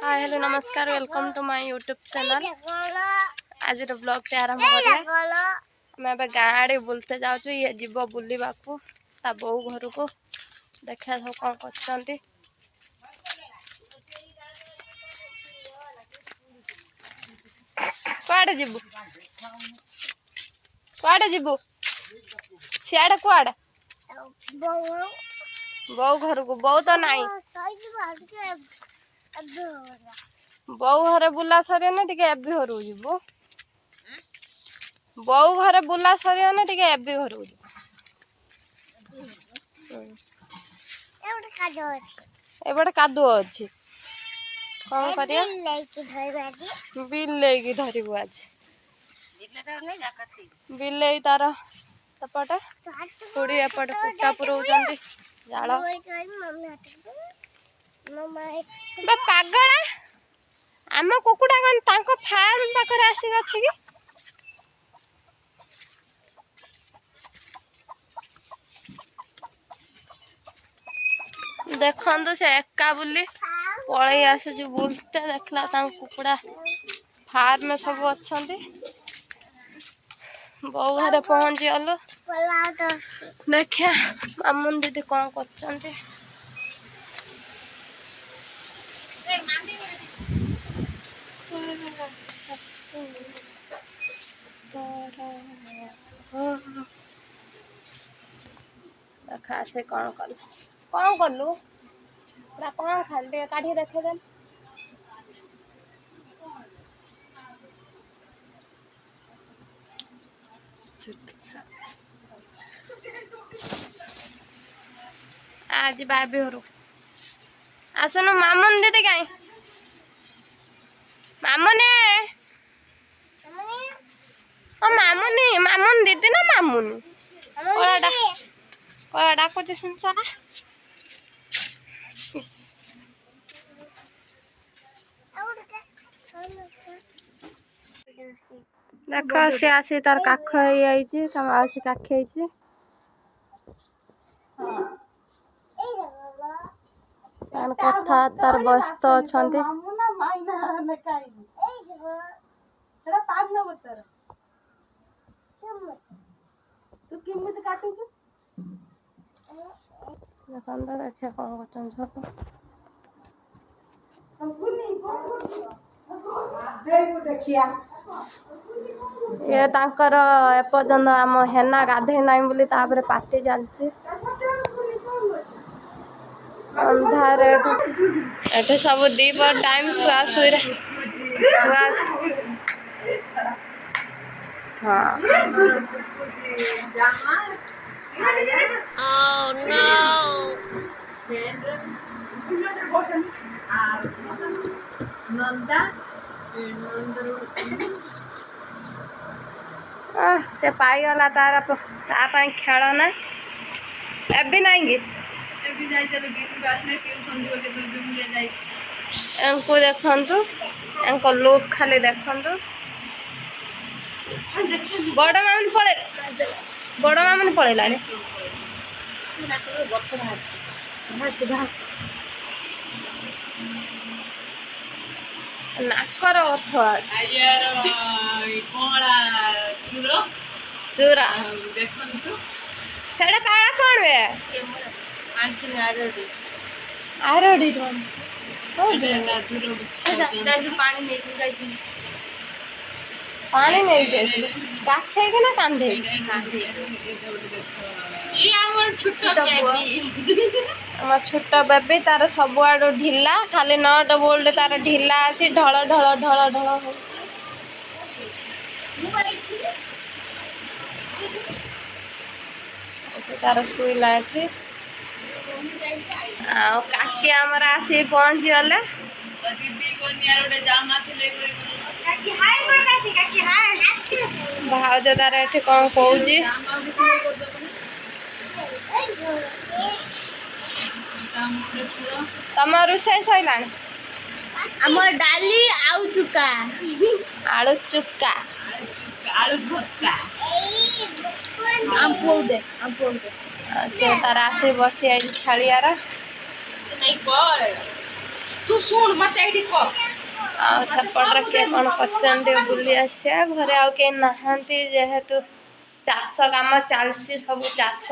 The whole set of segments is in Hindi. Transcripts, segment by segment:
हाय हेलो नमस्कार welcome to my YouTube channel. आज ब्लॉग टे आरंभ करिया। मैं अब गाँ आड़े बुलते जाऊँ। ये जीव बुलवा ता बो घर को देखा सब कौन कर कुआडे जीवु कुआडे जीवु सियाड़े कुआडे बो घर को बो तो नहीं बो घरे बुला सरिया ना टिके एबी घर को जीवु बो घरे बुला सरिया ना टिके एबी घर को जीवु एबडे कादुओ अछि कौन करिया बिल्ले की धरिबु आज बिल्ले तार एपटे थोड़ी एपटे कुटा पुरौचंदी जाल पागला आम कुकुड़ा कौन तांको फार्म पाखरे आसिक अछि कि देखंतु से एका बुली पळै आसे जो बुलते देखला तां कुकुड़ा फार्म में सब अच्छंती बो घरे पहुंची गलो देखिया मामुन दीदी कौन करचंती देखा से कौन कलु पूरा कौन खाली काढ़ी देखे देन आज बाबी हरु आसनु मामुन दीदी कहीं मामुने ओ मामुनी मामुन दीदी ना मामुनी कोला डाकुचे सुनछ ना देखो से आसी तार काख होई आइची तम आसी काखेइची तान कथा तार व्यस्त अछंती सेरा पान न बतर तू किमित काटुछु देखंदा देखिया कौन करचन सब ये तांकर एपर्यंत आम हेना गाधे ना बोली तापर पार्टी चलची अंधार एठे सब दीपर टाइम सुआ सुई हाँ oh no से पाईगला तार तापाई खेलना एबी नहीं एंको देखंतु एंको लोक खाली देखंतु बड़ मामन पळेलानी नाकर अथवा चूरा देखंतु सेडा पाळा कोन बे आंखिन आरोडी रोन ओ देला दूर ताकि पानी नहीं जाई पानी नहीं दे काछे के ना कांधे ये हमर छोटा बेबी हमर छोटा बेबी तार सब आडो ढिला खाली 9 बोल्ट तार ढिला अछि ढळ ढळ ढळ ढळ होछि से तार सुई लाठी आ काकी हमर आसी पहुंच गले दीदी कोनिया रोडे जामा सिले काकी हाय कर काकी हाय भाउज तार एठी कौन कहूची तम रुसै सैलानी हमर डाली आउ चुका आलू चुका आलू भत्ता हम दे से तार आसी बसी आई छाड़ियारा नहीं पर तू सुन मत एठी को आ सेपटे किए कौन कर बुली आसिया घरे आउ के नहांती जेहेतु चाष काम चलती सब चाष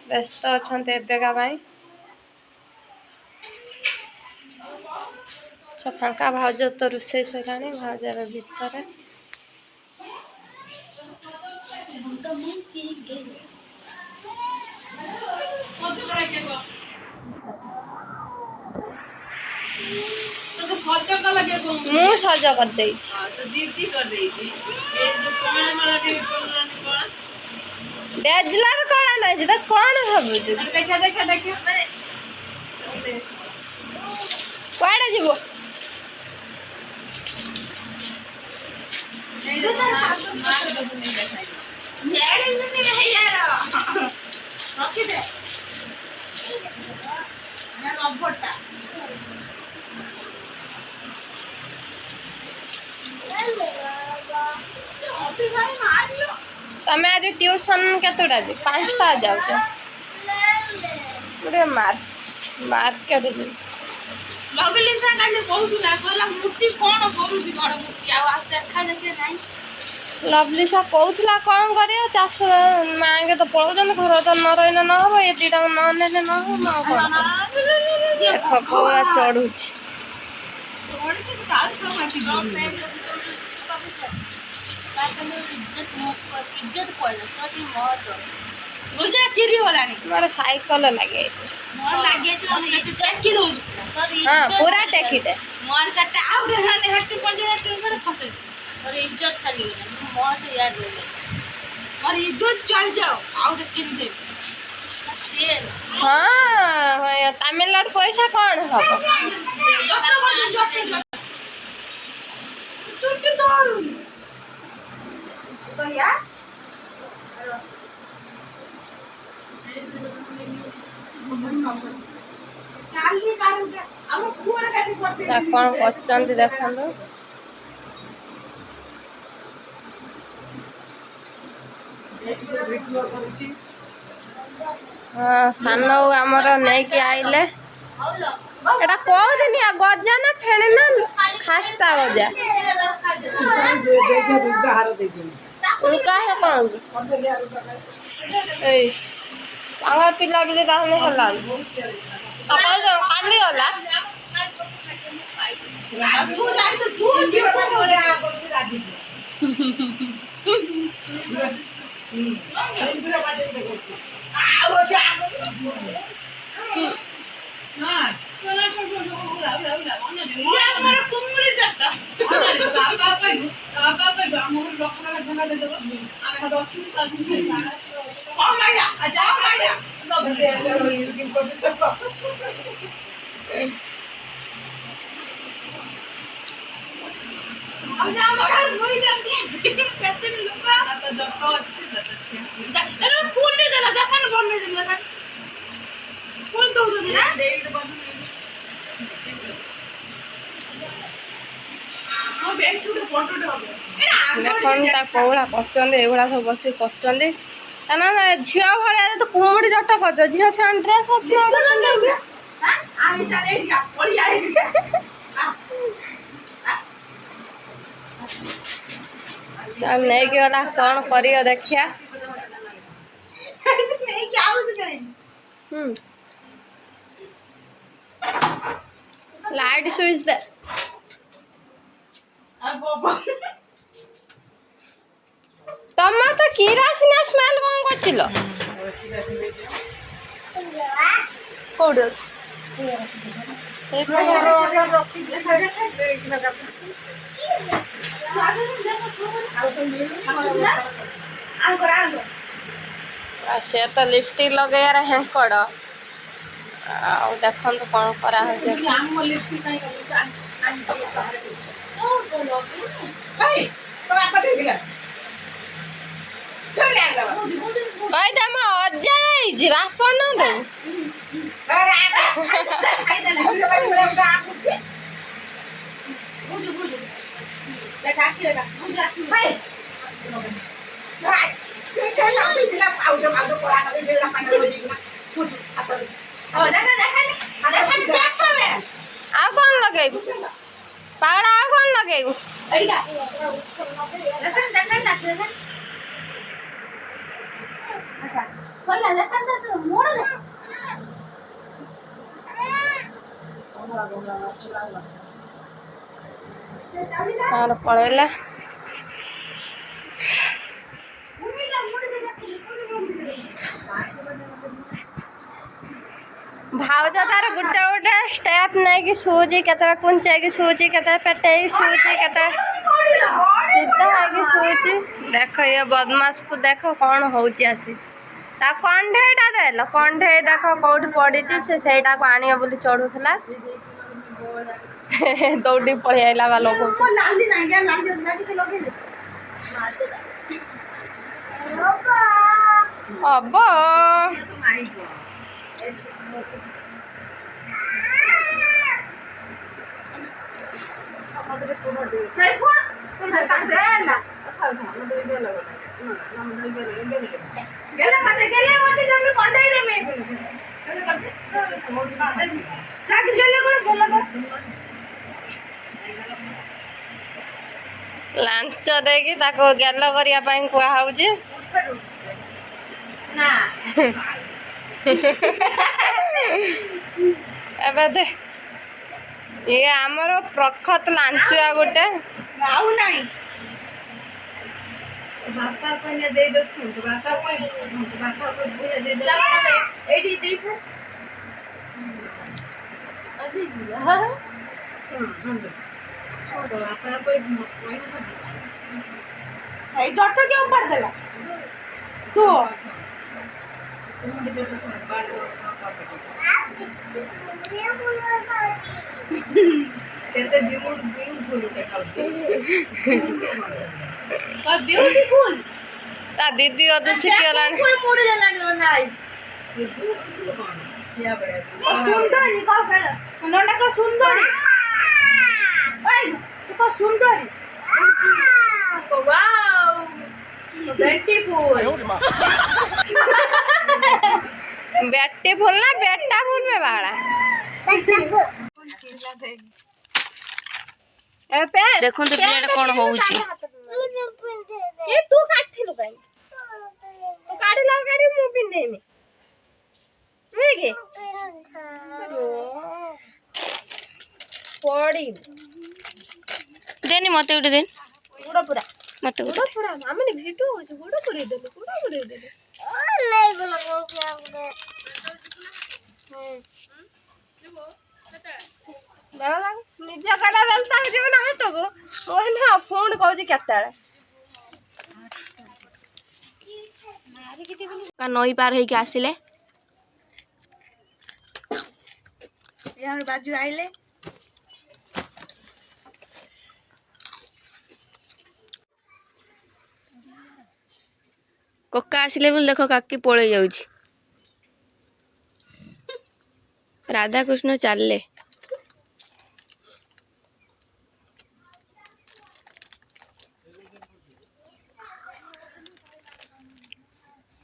व्यस्त अच्छा एବେका फांका भाउज तो रोषे सैला भाउज भितर तो सज का लगे को मु सज कर देई तो दीदी कर देई छी ए जो कोण मला टी कोण डेजलर कौन नहीं तो कौन भाबु देखा देखा देखा कुआडे जीवो नहीं तो मार दो नहीं देखा मेरे में नहीं यार रखी दे मैं नंबरटा तमें आज ट्यूशन केतोटा जी 5टा जाऊ मार्केट जी लवली सा काले कहउला कहला मूर्ति कोन करूची गड़ मूर्ति आ देखा देखे नहीं लवली सा कहूला कौन कर चाष मांगे तो पलाउन घर तो न रही न हम ये दीटा न ने न हम देख कौड़ा चढ़ू इज्जत बुझा चिरी गलानी मोर साइकिल लगे मोर लागे टेकी दो हां पूरा टेकी दे मोर सट्टा आउ रे हट्टी पंजे ट्यूशन फसे और इज्जत चली गई बहुत याद रहे और इज्जत चल जाओ आउ रे किन दे शेर हां तमिलनाडु पैसा कौन हम चुट्टी तोरू तो यार काली काली हम पूरा काटी करते कौन करचंती देखंदो हाँ सान आमर नहीं आइले एटा कौ दिन गजा ना फेणे ना खास्ता गजा उनका है कौन ए आंगा पिला बिले ताहने हला अपन जो काली होला तू जाई तो तू बोले आ बोलती राजी पूरा बाटे देखछ आओ जा हां चला चला बोला ये हमारा कुमड़ी जाता बाबा कोई हमर लोकरा जमा दे दो आधा डॉक्टर सासु छै ओ माया आ जाओ माया सब से यूट्यूब कोशिश कर अब जा महाराज वही लगती पैसे नहीं लूंगा तो डॉक्टर अच्छे अरे फूल नहीं देना देखा ना बोलने से मेरा फूल दो दो देना डेढ़ बाजू हां बैठ के फोटो डाल देखता कौड़ा कर सब बस कर झील भाया तो कुमुड़ी जट कर झील छा ड्रेस अच्छी नहीं गला कौन कर देखिया लाइट स्विच दे तम तो किरासिन स्मेल कौन कर से तो लिपस्टिक लगे हेंकड़ देख कौन करा कहीदे मो अजा बाप न दो आ कौन लगेबू पागड़ा आ कौन लगेबू पड़ेला भावज तार गुटे गुटे स्टेप नहीं कि शूजी केतरा कुंचे की शूजी केतरा पेटे की शूजी केतरा सीधा है कि शूजी देखो ये बदमाश को देखो कौन होउची आसी ता कंढेटा देलो कंढे देखो कोठी पड़ी से सेटा को आनियो बोली चढ़ुथला दौड़ी पड़ी आइला बा लोग लाली नहीं क्या लाली गाड़ी के लगे अब लांच देकी ताको गेल करिया पई कुआ होउची ना एबे दे ये आमर प्रखत लांचुआ गोटे आउ नाही बापा को ने दे दो छु बापा को पूरे दे दो एडी दे से अभी जी हां सुन तो बापा को ए डॉक्टर क्यों पड़ देला तो ब्यूटीफुल ता दीदी अद सिखलानी कोई मोड़ देलानी नाई ये ब्यूटीफुल कोन या बड़े सुंदरी को नोना को सुंदरी ओए को सुंदरी वाओ ब्यूटीफुल ब्यूटीफुल ना बेटा फुल में बाड़ा ए पे देखो तो प्लेट कोन होउची ये तू काठिलु काई तू काढी लाव गाडी मु पिन देमी तुई के पड़ी देनी मते उठे देन गुड़ा पूरा मते गुड़ा पूरा मामने भिटू हो गुड़ा पूरी दे नहीं बोला को क्या बोले दादा निजा कड़ा बेलता है जीवन हटबो ओहन हा फोन कहू केतले का नई पार है कि आसिले यार बाजू आइले कक्का आसिले बोल देखो काकी पळे जाउची राधा कृष्ण चलले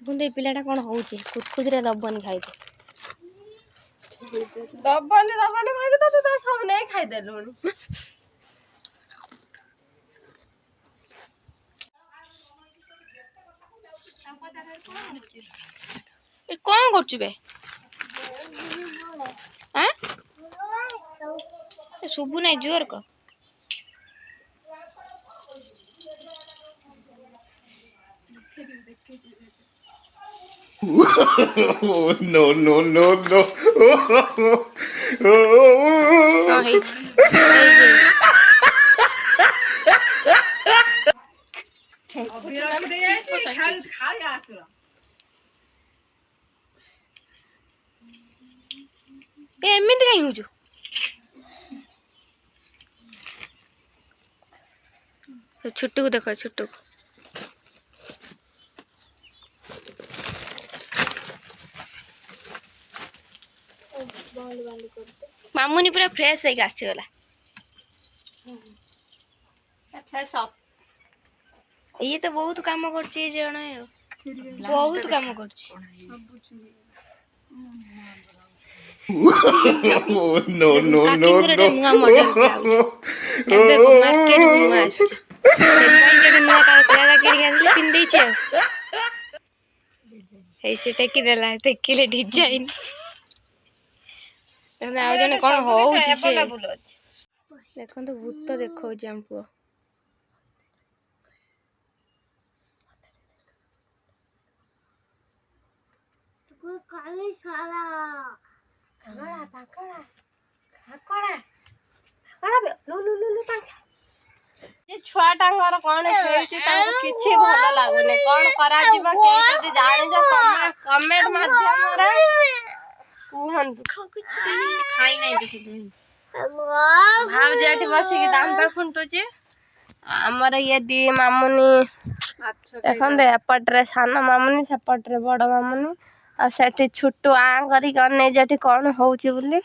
बुंदे पिलाटा कौन होउची कुतकुत रे दबनी खाइते दबनी मारे तो सब नहीं खाई देलुनी ए कौन करछु बे हैं सुबु नहीं जोर को no, no, no, no. हां हेच अभिराम दे छाड़ छाड़ आसुरा ए एमित काई हुजु छोटू को देखो छोटू को मामुनी पूरा फ्रेश है आसी गला फ्रेश अप ये तो बहुत काम करछि जणे बहुत काम करछि No, no, no, କାକିଙ୍କର no. ନୂଆ ମଡେଲ ବ୍ଲାଉଜ ଏବେ ମାର୍କେଟ କୁ ନୂଆ ଆସିଛି ସେଥିପାଇଁ ଯୋଉଠି ନୂଆ କାକରା କିଣିକି ଆଣିଥିଲି ପିନ୍ଧେଇଛି ଆଉ ହେଇ ସେ ଟେକି ଦେଲା ଟେକିଲେ ଡିଜାଇନ ଆଉ ଜଣେ କଣ ହଉଛି ସେ ଦେଖନ୍ତୁ ଭୂତ ଦେଖଉଛି ଆମ ପୁଅ ଛୁଆ ଟାଙ୍କର କଣ ହେଇଛି ତାଙ୍କୁ କିଛି ଭଲ ଲାଗୁନି କଣ କରାଯିବ କେହି ଯଦି ଜାଣିଛ କମେଣ୍ଟ ମାଧ୍ୟମରେ କୁହନ୍ତୁ ଭାଉଜ ଏଠି ବସିକି ଦାନ୍ତ ଖୁଣ୍ଟୁଛି ଆମର ଇଏ ଦି ମାମୁନି ଦେଖନ୍ତୁ ଏପଟରେ ସାନ ମାମୁନି ସେପଟରେ ବଡ ମାମୁନି ଆଉ ସେଠି ଛୁଟୁ ଆଁ କରିକି ଅନେଇଛି ଏଠି କଣ ହଉଛି ବୋଲି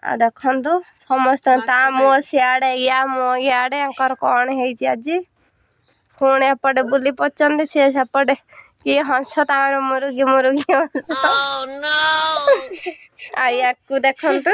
ଆଉ ଦେଖନ୍ତୁ ସମସ୍ତେ ତା ମୁହଁ ସିଆଡେ ୟା ମୁହଁ ଇଆଡେ ଆଙ୍କର କଣ ହେଇଛି ଆଜି ପୁଣି ଏପଟେ ବୁଲି ପଚନ୍ତି ସିଏ ସେପଟେ କିଏ ହଂସ ତାଙ୍କର ମୁରୁଗି ମୁରୁଗି ହଂସ ଆଉ ୟାକୁ ଦେଖନ୍ତୁ